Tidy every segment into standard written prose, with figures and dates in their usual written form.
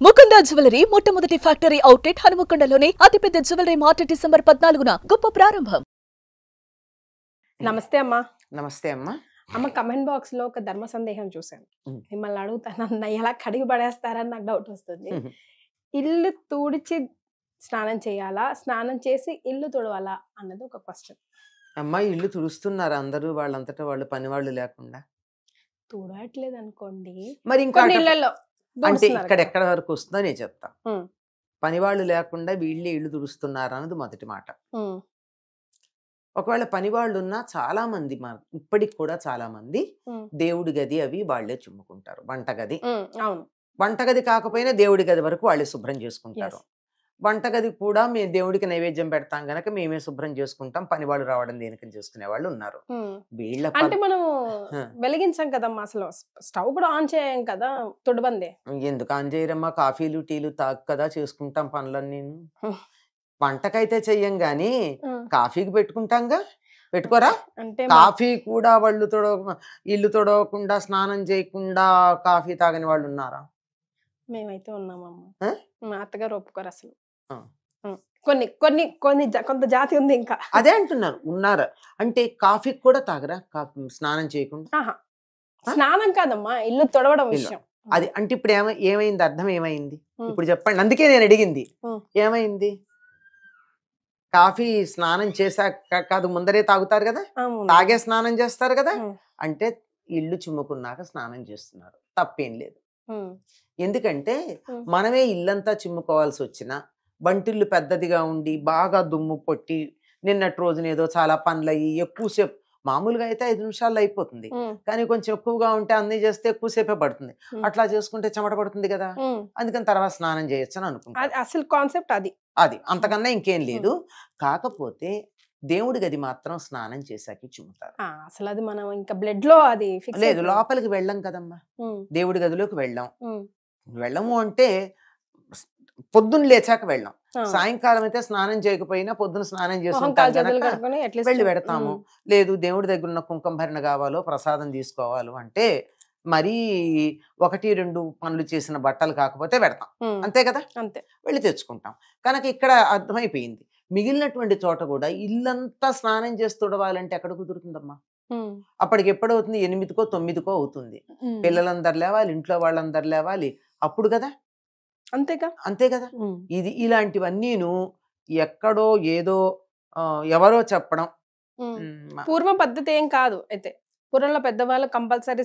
Mukunda jewellery మొట్టమొదటి factory outlet హనుమకొండలోనే అతిపెద్ద jewellery mart December 14న గొప్ప ప్రారంభం. నమస్తే అమ్మా. నమస్తే అమ్మా. అమ్మ, కమెంట్ బాక్స్ లో ఒక ధర్మ సందేహం చూశాను. మిమ్మల్ని అడుగుతాను, ఎలా కడిగి పడేస్తారని నాకు డౌట్ వస్తుంది. ఇల్లు తుడిచి స్నానం చేయాలా, స్నానం చేసి ఇల్లు తుడవాలా అన్నది ఒక క్వశ్చన్. అమ్మా, ఇల్లు తుడుస్తున్నారు అందరూ వాళ్ళంతటా వాళ్ళు పని వాళ్ళు లేకుండా? తుడవట్లేదు అనుకోండి, మరి ఇంకా ఇళ్లలో అంటే ఇక్కడ ఎక్కడ వరకు వస్తుందో నేను చెప్తా. పని వాళ్ళు లేకుండా వీళ్ళే ఇల్లు తుడుస్తున్నారు అన్నది మొదటి మాట. ఒకవేళ పని వాళ్ళు ఉన్నా చాలా మంది ఇప్పటికి కూడా చాలా మంది దేవుడి గది అవి వాళ్ళే చుమ్ముకుంటారు. వంటగది కాకపోయినా దేవుడి గది వరకు వాళ్ళే శుభ్రం చేసుకుంటారు. వంటగది కూడా మేము దేవుడికి నైవేద్యం పెడతాం గనక మేమే శుభ్రం చేసుకుంటాం, పని వాళ్ళు రావడం దేనికని చేసుకునే వాళ్ళు ఉన్నారు. వీళ్ళ అంటే మనం వెలిగించాం కదమ్మా, అసలు స్టవ్ కూడా ఆన్ చేయం కదా, తుడబందే. ఎందుకు ఆన్ చేయరమ్మా? కాఫీలు టీలు తాగు కదా చేసుకుంటాం పనులన్నీ. వంటకైతే చెయ్యం గాని కాఫీకి పెట్టుకుంటాంగా, పెట్టుకోరా? అంటే కాఫీ కూడా వాళ్ళు ఇల్లు తొడవకుండా స్నానం చేయకుండా కాఫీ తాగని వాళ్ళు ఉన్నారా? మేమైతే ఉన్నామమ్మా. మా అత్తగారు ఒప్పుకోరు అసలు. కొంత జాతి ఉంది ఇంకా. అదే అంటున్నారు, ఉన్నారా అంటే కాఫీకి కూడా తాగరా? స్నానం చేయకుండా? స్నానం కాదమ్మా, ఇల్లు తొడవడం విషయం. అది అంటే ఇప్పుడు ఏమైంది? అర్థం ఏమైంది ఇప్పుడు చెప్పండి. అందుకే నేను అడిగింది, ఏమైంది? కాఫీ స్నానం చేశాక కాదు, ముందరే తాగుతారు కదా, తాగే స్నానం చేస్తారు కదా. అంటే ఇల్లు చిమ్ముకున్నాక స్నానం చేస్తున్నారు, తప్పేం లేదు. ఎందుకంటే మనమే ఇల్లంతా చిమ్ముకోవాల్సి వచ్చినా, బంటిల్లు పెద్దదిగా ఉండి బాగా దుమ్ము పొట్టి నిన్నటి రోజున ఏదో చాలా పనులు అయ్యి ఎక్కువసేపు, మామూలుగా అయితే 5 నిమిషాల్లో అయిపోతుంది, కానీ కొంచెం ఎక్కువగా ఉంటే అన్ని చేస్తే ఎక్కువసేపే పడుతుంది. అట్లా చేసుకుంటే చెమట పడుతుంది కదా, అందుకని తర్వాత స్నానం చేయొచ్చు అని అనుకుంటా. అసలు కాన్సెప్ట్ అది అంతకన్నా ఇంకేం లేదు. కాకపోతే దేవుడి గది మాత్రం స్నానం చేశాక చిమ్ముతారు. అసలు అది మనం ఇంకా బ్లడ్ లో అది లేదు, లోపలికి వెళ్ళం కదమ్మా, దేవుడి గదిలోకి వెళ్ళము అంటే పొద్దున్న లేచాక వెళ్ళాం. సాయంకాలం అయితే స్నానం చేయకపోయినా పొద్దున స్నానం చేసుకుంటాం కనుక వెళ్ళి పెడతాము. లేదు దేవుడి దగ్గర ఉన్న కుంకుమ భరణ కావాలో ప్రసాదం తీసుకోవాలో అంటే మరీ 1-2 పనులు చేసిన బట్టలు కాకపోతే పెడతాం, అంతే కదా, అంతే వెళ్ళి తెచ్చుకుంటాం. కనుక ఇక్కడ అర్థమైపోయింది, మిగిలినటువంటి చోట కూడా ఇల్లంతా స్నానం చేసి తుడవాలంటే ఎక్కడ కుదురుతుందమ్మా? అప్పటికి ఎప్పుడవుతుంది? 8కో 9కో అవుతుంది. పిల్లలందరు లేవాలి, ఇంట్లో వాళ్ళందరు లేవాలి, అప్పుడు కదా, అంతే కదా. ఇది ఇలాంటివన్నీను ఎక్కడో ఏదో ఎవరో చెప్పడం పూర్వ పద్ధతి ఏం కాదు. అయితే పూర్వంలో పెద్దవాళ్ళు కంపల్సరీ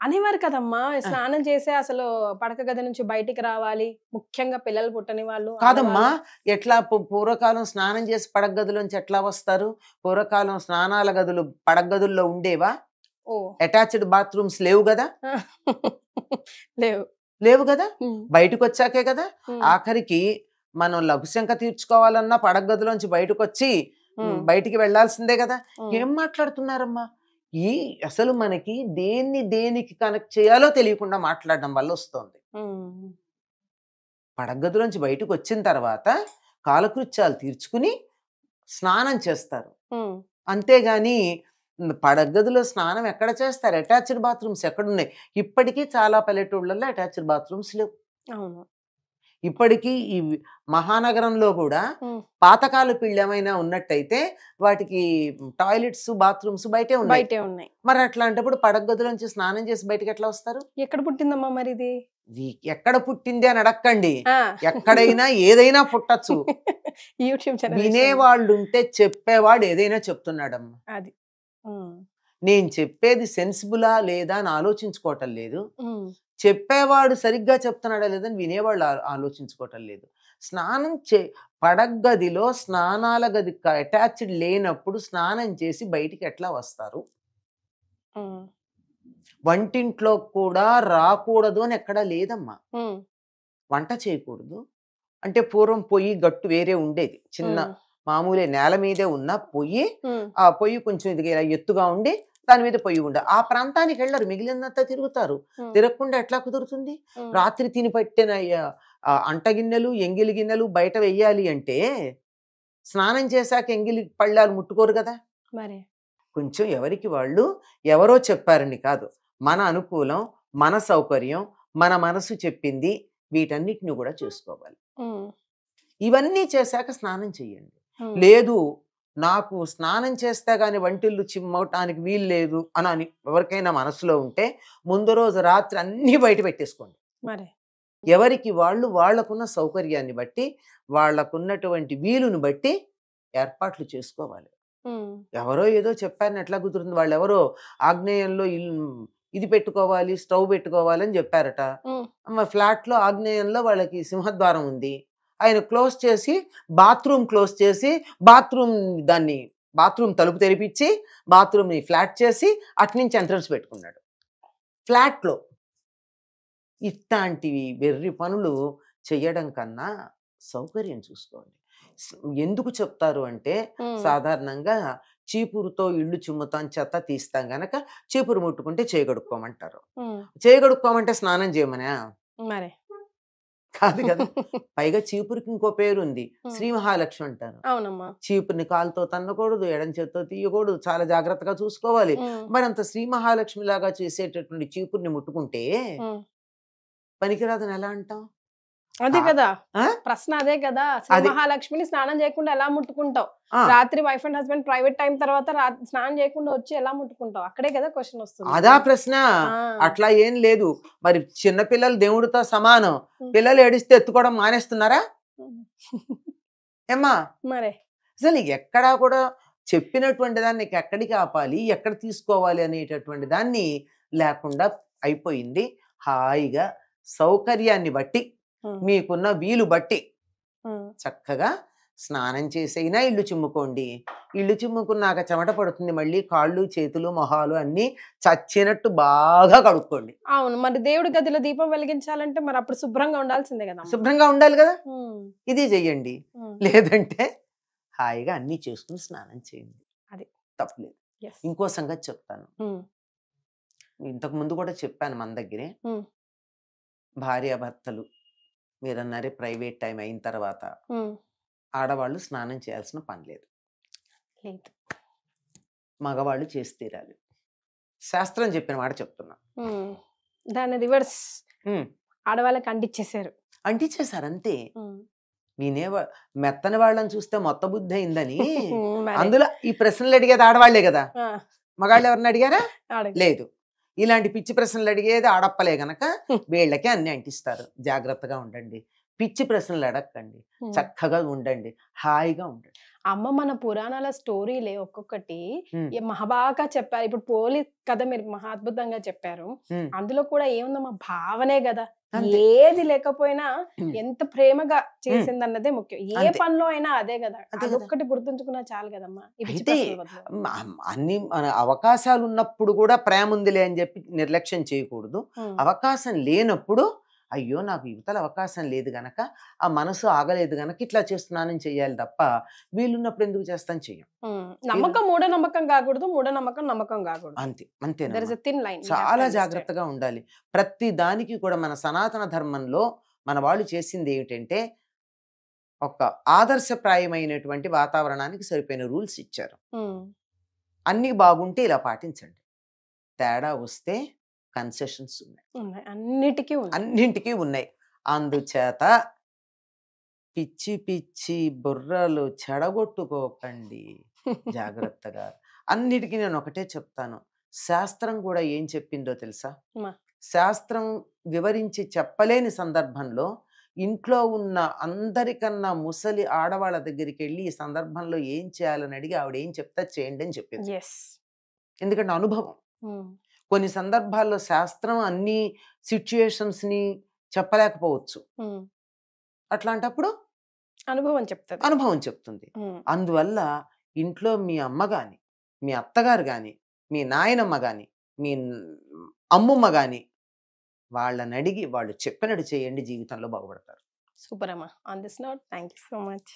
అనేవారు కదమ్మా, స్నానం చేసే అసలు పడక గది నుంచి బయటికి రావాలి, ముఖ్యంగా పిల్లలు పుట్టని వాళ్ళు. కాదమ్మా, ఎట్లా పూర్వకాలం స్నానం చేసి పడక గదిలోంచి ఎట్లా వస్తారు? పూర్వకాలం స్నానాల గదులు పడక గదుల్లో ఉండేవా? అటాచ్డ్ బాత్రూమ్స్ లేవు కదా, లేవు కదా, బయటకు వచ్చాకే కదా. ఆఖరికి మనం లఘుశంక తీర్చుకోవాలన్నా పడక గదిలోంచి బయటకు వచ్చి బయటికి వెళ్లాల్సిందే కదా. ఏం మాట్లాడుతున్నారమ్మా? అసలు మనకి దేనికి కనెక్ట్ చేయాలో తెలియకుండా మాట్లాడడం వల్ల వస్తుంది. పడక గదిలోంచి బయటకు వచ్చిన తర్వాత కాలకృత్యాలు తీర్చుకుని స్నానం చేస్తారు, అంతేగాని పడక గదిలో స్నానం ఎక్కడ చేస్తారు? అటాచ్డ్ బాత్రూమ్స్ ఎక్కడున్నాయి? ఇప్పటికీ చాలా పల్లెటూళ్ళల్లో అటాచ్డ్ బాత్రూమ్స్ లేవు. ఇప్పటికీ ఈ మహానగరంలో కూడా పాతకాల పిల్లి ఏమైనా ఉన్నట్టయితే వాటికి టాయిలెట్స్ బాత్రూమ్స్ బయటే ఉన్నాయి. మరి అట్లాంటప్పుడు పడక గదిలోంచి స్నానం చేసి బయటకి ఎట్లా వస్తారు? ఎక్కడ పుట్టిందమ్మా మరి ఇది? ఎక్కడ పుట్టింది అని అడక్కండి, ఎక్కడైనా ఏదైనా పుట్టచ్చు. వినేవాళ్ళు ఉంటే చెప్పేవాడు ఏదైనా చెప్తున్నాడమ్మా. అది నేను చెప్పేది సెన్సిబులా లేదా అని ఆలోచించుకోవటం లేదు, చెప్పేవాడు సరిగ్గా చెప్తున్నాడా లేదని వినేవాళ్ళు ఆలోచించుకోవటం లేదు. స్నానం పడక గదిలో స్నానాల గది అటాచ్డ్ లేనప్పుడు స్నానం చేసి బయటికి ఎట్లా వస్తారు? వంటింట్లో కూడా రాకూడదు అని ఎక్కడా లేదమ్మా. వంట చేయకూడదు అంటే పూర్వం పొయ్యి గట్టు వేరే ఉండేది, చిన్న మామూలే నేల మీదే ఉన్న పొయ్యి, ఆ పొయ్యి కొంచెం ఇది ఎత్తుగా ఉండి దాని మీద పొయ్యి ఉండ, ఆ ప్రాంతానికి వెళ్ళరు, మిగిలినంతా తిరుగుతారు. తిరగకుండా ఎట్లా కుదురుతుంది? రాత్రి తిని పట్టిన అంటగిన్నెలు ఎంగిలి గిన్నెలు బయట వెయ్యాలి అంటే స్నానం చేశాక ఎంగిలి పళ్ళాలు ముట్టుకోరు కదా. మరి కొంచెం ఎవరికి వాళ్ళు ఎవరో చెప్పారని కాదు, మన అనుకూలం, మన సౌకర్యం, మన మనసు చెప్పింది వీటన్నిటిని కూడా చేసుకోవాలి. ఉమ్, ఇవన్నీ చేశాక స్నానం చేయండి. ఉమ్, లేదు నాకు స్నానం చేస్తే గాని వంటిల్లు చిమ్మవటానికి వీలు లేదు అని ఎవరికైనా మనసులో ఉంటే ముందు రోజు రాత్రి అన్ని బయట పెట్టేసుకోండి. మరి ఎవరికి వాళ్ళు వాళ్ళకున్న సౌకర్యాన్ని బట్టి వాళ్ళకున్నటువంటి వీలుని బట్టి ఏర్పాట్లు చేసుకోవాలి. ఉమ్, ఎవరో ఏదో చెప్పారని ఎట్లా కుదురుతుంది? వాళ్ళు ఎవరో ఆగ్నేయంలో ఇది పెట్టుకోవాలి, స్టవ్ పెట్టుకోవాలి అని చెప్పారట. ఉమ్, ఫ్లాట్ లో ఆగ్నేయంలో వాళ్ళకి సింహద్వారం ఉంది. ఆయన క్లోజ్ చేసి బాత్రూమ్ క్లోజ్ చేసి బాత్రూమ్ తలుపు తెరిపించి బాత్రూమ్ ని ఫ్లాట్ చేసి అట్నుంచి ఎంట్రన్స్ పెట్టుకున్నాడు ఫ్లాట్ లో. ఇట్లాంటివి వెర్రి పనులు చేయడం కన్నా సౌకర్యం చూసుకోండి. ఎందుకు చెప్తారు అంటే ఉమ్, సాధారణంగా చీపురుతో ఇళ్ళు చిమ్ముతాం, చెత్త తీస్తాం గనక చీపురు ముట్టుకుంటే చేయగడుక్కోమంటారు. ఉమ్, చేయగడుక్కోమంటే స్నానం చేయమనా? మరి కాదు కదా. పైగా చీపురికి ఇంకో పేరు ఉంది, ఉమ్, శ్రీ మహాలక్ష్మి అంటారు. అవునమ్మా. చీపురిని కాలుతో తన్నకూడదు, ఎడం చేత్తో తీయకూడదు, చాలా జాగ్రత్తగా చూసుకోవాలి. ఉమ్, మరి అంత శ్రీ మహాలక్ష్మి లాగా చేసేటటువంటి చీపురిని ముట్టుకుంటే ఉమ్, పనికిరాదని ఎలా అంటాం? అదే కదా ఆ? ప్రశ్న, అదే కదా. శ్రీ అది. మహాలక్ష్మిని స్నానం చేయకుండా ఎలా ముట్టుకుంటావు? ఆ, రాత్రి wife and husband private time తర్వాత స్నానం చేయకుండా వచ్చి ఎలా ముట్టుకుంటావు? అక్కడే కదా క్వశ్చన్ వస్తుంది. అదా ప్రశ్న. ఆ, అట్లా ఏం లేదు. మరి చిన్నపిల్లలు దేవుడితో సమానం. ఉమ్, పిల్లలు ఏడిస్తే ఎత్తుకోవడం మానేస్తున్నారా ఉమ్, ఏమ్మా? మరి అసలు ఎక్కడా కూడా చెప్పినటువంటి దాన్ని ఎక్కడికి ఆపాలి, ఎక్కడ తీసుకోవాలి అనేటటువంటి దాన్ని లేకుండా అయిపోయింది. హాయిగా సౌకర్యాన్ని బట్టి ఉమ్, మీకున్న వీలు బట్టి ఉమ్, చక్కగా స్నానం చేసైనా ఇల్లు చిమ్ముకోండి. ఇల్లు చిమ్ముకున్నాక చెమట పడుతుంది, మళ్ళీ కాళ్ళు చేతులు మొహాలు అన్నీ చచ్చినట్టు బాగా కడుక్కోండి. అవును. మరి దేవుడి గదిలో దీపం వెలిగించాలంటే మరి అప్పుడు శుభ్రంగా ఉండాల్సిందే కదా. శుభ్రంగా ఉండాలి కదా. ఉమ్, ఇది చెయ్యండి. ఉమ్, లేదంటే హాయిగా అన్నీ చేసుకుని స్నానం చేయండి, అది. తప్పలేదు. yes. ఇంకో సంగతి చెప్తాను. ఉమ్, ఇంతకు ముందు కూడా చెప్పాను మన దగ్గరే. ఉమ్, భార్యాభర్తలు మీరన్నారే ప్రైవేట్ టైం అయిన తర్వాత ఉమ్, ఆడవాళ్ళు స్నానం చేయాల్సిన పని లేదు, లేదు. మగవాళ్ళు చేసి తీరాలి. శాస్త్రం చెప్పిన మాట చెప్తున్నా. ఉమ్, దాన్ని రివర్స్ ఆడవాళ్ళకి అంటించేశారు. అంటించేశారు అంతే. ఉమ్, నేనే మెత్తని వాళ్ళని చూస్తే మొత్త బుద్ధి అయిందని. ఉమ్, మరి. అందులో ఈ ప్రశ్నలు అడిగేది ఆడవాళ్లే కదా, ఆ, మగాళ్ళు ఎవరిని అడిగారా? అడగ. లేదు. ఇలాంటి పిచ్చి ప్రశ్నలు అడిగేది ఆడప్పలే గనక వీళ్ళకే అన్ని అంటిస్తారు. జాగ్రత్తగా ఉండండి, పిచ్చి ప్రశ్నలు అడగకండి, ఉమ్. చక్కగా ఉండండి, హాయిగా ఉండండి. అమ్మ మన పురాణాల స్టోరీలే ఒక్కొక్కటి ఉమ్, మహాబాగా చెప్పారు. ఇప్పుడు పోలి కథ మీరు మహా అద్భుతంగా చెప్పారు. ఉమ్, అందులో కూడా ఏముందమ్మా, భావనే కదా. అంతే. ఏది లేకపోయినా ఉమ్, ఎంత ప్రేమగా చేసింది అన్నదే ముఖ్యం. ఏ అంతే. పనిలో అయినా అదే కదా. అదే కదా. అదొక్కటి గుర్తుంచుకున్నా చాలు కదమ్మా. ఈ పిచ్చి అయితే ప్రశ్నల బదులు. అన్ని మన అవకాశాలు ఉన్నప్పుడు కూడా ప్రేమ ఉందిలే అని చెప్పి నిర్లక్ష్యం చేయకూడదు. ఉమ్, అవకాశం లేనప్పుడు అయ్యో నాకు యువతల అవకాశం లేదు గనక, ఆ మనసు ఆగలేదు గనక ఇట్లా చేస్తున్నానని చెయ్యాలి తప్ప వీలున్నప్పుడు ఎందుకు చేస్తాను చెయ్యం. ఉమ్. నమ్మకం మూఢనమ్మకం కాకూడదు, మూఢనమ్మకం నమ్మకం కాకూడదు. అంతే, అంతేనా? There is a thin line. We have to చాలా understand. జాగ్రత్తగా ఉండాలి. ప్రతి దానికి కూడా మన సనాతన ధర్మంలో మన వాళ్ళు చేసింది ఏమిటంటే ఒక ఆదర్శప్రాయమైనటువంటి వాతావరణానికి సరిపోయిన రూల్స్ ఇచ్చారు. ఉమ్, అన్నీ బాగుంటే ఇలా పాటించండి, తేడా వస్తే కన్సెషన్స్ ఉన్నాయి, ఉన్నాయి. అన్నిటికీ ఉంది. అన్నింటికీ ఉన్నాయి. అందుచేత పిచ్చి పిచ్చి బుర్రలు చెడగొట్టుకోకండి, జాగ్రత్తగా. అన్నిటికీ నేను ఒకటే చెప్తాను, శాస్త్రం కూడా ఏం చెప్పిందో తెలుసా? మా. శాస్త్రం వివరించి చెప్పలేని సందర్భంలో ఇంట్లో ఉన్న అందరికన్నా ముసలి ఆడవాళ్ళ దగ్గరికి వెళ్ళి ఈ సందర్భంలో ఏం చేయాలని అడిగి ఆవిడ ఏం చెప్తా చేయండి అని చెప్పింది. Yes. ఎందుకంటే అనుభవం. ఉమ్, కొన్ని సందర్భాల్లో శాస్త్రం అన్ని సిచ్యుయేషన్స్ ని చెప్పలేకపోవచ్చు. ఉమ్. అట్లాంటప్పుడు అనుభవం చెప్తుంది. అనుభవం చెప్తుంది. ఉమ్, అందువల్ల ఇంట్లో మీ అమ్మ గాని, మీ అత్తగారు గాని, మీ నాయనమ్మ గాని, మీ అమ్మమ్మ గాని వాళ్ళని అడిగి వాళ్ళు చెప్పినట్టు చేయండి, జీవితంలో బాగుపడతారు. సూపర్ అమ్మా. On this note, thank you so much.